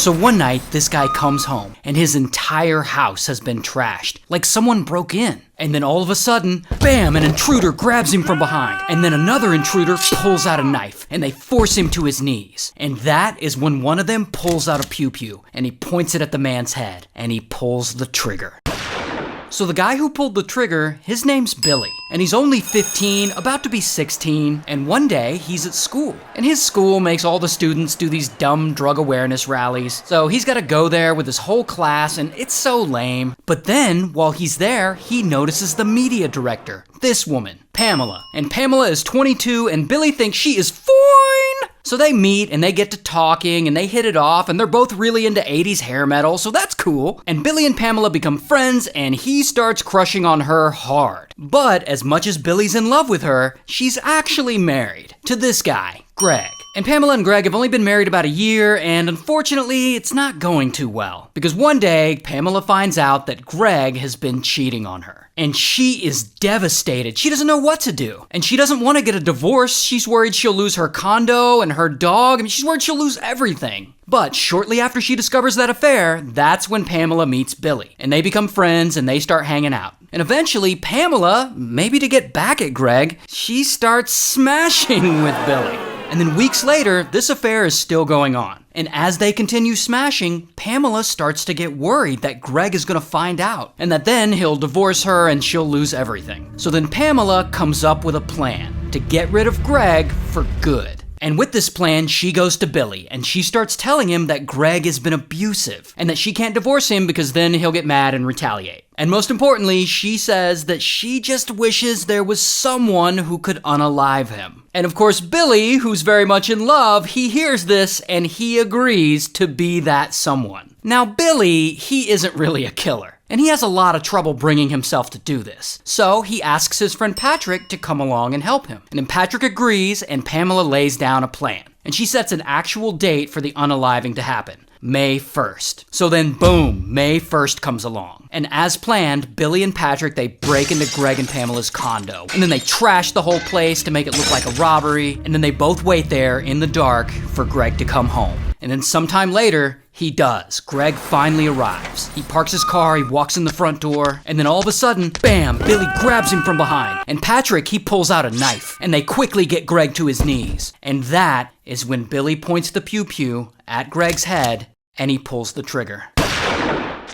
So one night, this guy comes home, and his entire house has been trashed, like someone broke in. And then all of a sudden, bam, an intruder grabs him from behind. And then another intruder pulls out a knife, and they force him to his knees. And that is when one of them pulls out a pew-pew, and he points it at the man's head, and he pulls the trigger. So the guy who pulled the trigger, his name's Billy, and he's only 15, about to be 16, and one day he's at school. And his school makes all the students do these dumb drug awareness rallies, so he's gotta go there with his whole class, and it's so lame. But then, while he's there, he notices the media director, this woman, Pamela. And Pamela is 22, and Billy thinks she is fine! So they meet and they get to talking and they hit it off, and they're both really into 80s hair metal, so that's cool. And Billy and Pamela become friends and he starts crushing on her hard. But as much as Billy's in love with her, she's actually married to this guy, Greg. And Pamela and Greg have only been married about a year, and unfortunately, it's not going too well. Because one day, Pamela finds out that Greg has been cheating on her. And she is devastated. She doesn't know what to do. And she doesn't want to get a divorce. She's worried she'll lose her condo and her dog. I mean, she's worried she'll lose everything. But shortly after she discovers that affair, that's when Pamela meets Billy. And they become friends and they start hanging out. And eventually, Pamela, maybe to get back at Greg, she starts smashing with Billy. And then weeks later, this affair is still going on. And as they continue smashing, Pamela starts to get worried that Greg is gonna find out, and that then he'll divorce her and she'll lose everything. So then Pamela comes up with a plan to get rid of Greg for good. And with this plan, she goes to Billy, and she starts telling him that Greg has been abusive, and that she can't divorce him because then he'll get mad and retaliate. And most importantly, she says that she just wishes there was someone who could unalive him. And of course, Billy, who's very much in love, he hears this and he agrees to be that someone. Now, Billy, he isn't really a killer. And he has a lot of trouble bringing himself to do this. So he asks his friend Patrick to come along and help him. And then Patrick agrees, and Pamela lays down a plan. And she sets an actual date for the unaliving to happen. May 1st. So then, boom, May 1st comes along. And as planned, Billy and Patrick, they break into Greg and Pamela's condo. And then they trash the whole place to make it look like a robbery. And then they both wait there in the dark for Greg to come home. And then sometime later, he does. Greg finally arrives. He parks his car, he walks in the front door, and then all of a sudden, bam, Billy grabs him from behind. And Patrick, he pulls out a knife, and they quickly get Greg to his knees. And that is when Billy points the pew-pew at Greg's head, and he pulls the trigger.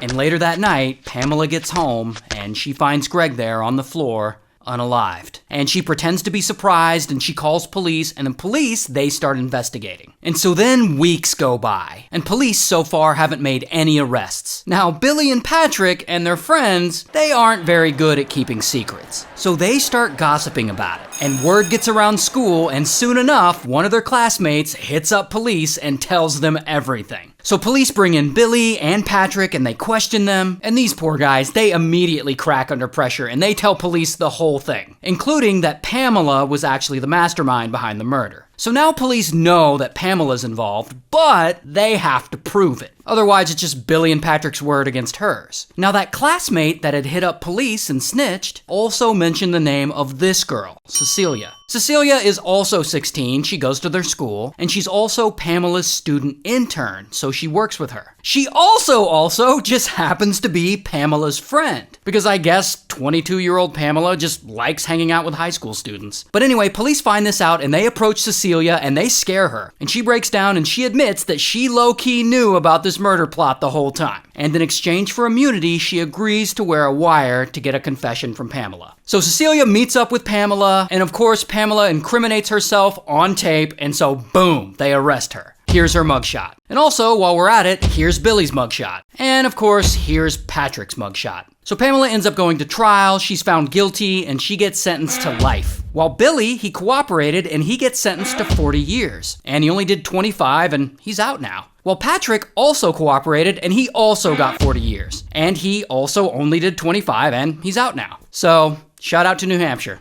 And later that night, Pamela gets home, and she finds Greg there on the floor, unalived. And she pretends to be surprised, and she calls police, and the police, they start investigating. And so then weeks go by, and police so far haven't made any arrests. Now, Billy and Patrick and their friends, they aren't very good at keeping secrets. So they start gossiping about it. And word gets around school, and soon enough, one of their classmates hits up police and tells them everything. So police bring in Billy and Patrick and they question them, and these poor guys, they immediately crack under pressure and they tell police the whole thing, including that Pamela was actually the mastermind behind the murder. So now police know that Pamela's involved, but they have to prove it. Otherwise, it's just Billy and Patrick's word against hers. Now, that classmate that had hit up police and snitched also mentioned the name of this girl, Cecilia. Cecilia is also 16, she goes to their school, and she's also Pamela's student intern, so she works with her. She also just happens to be Pamela's friend, because I guess 22-year-old Pamela just likes hanging out with high school students. But anyway, police find this out and they approach Cecilia and they scare her. And she breaks down and she admits that she low-key knew about this murder plot the whole time. And in exchange for immunity, she agrees to wear a wire to get a confession from Pamela. So Cecilia meets up with Pamela, and of course Pamela incriminates herself on tape, and so boom, they arrest her. Here's her mugshot. And also, while we're at it, here's Billy's mugshot. And of course, here's Patrick's mugshot. So Pamela ends up going to trial, she's found guilty, and she gets sentenced to life. While Billy, he cooperated and he gets sentenced to 40 years. And he only did 25 and he's out now. Well, Patrick also cooperated and he also got 40 years. And he also only did 25 and he's out now. So, shout out to New Hampshire.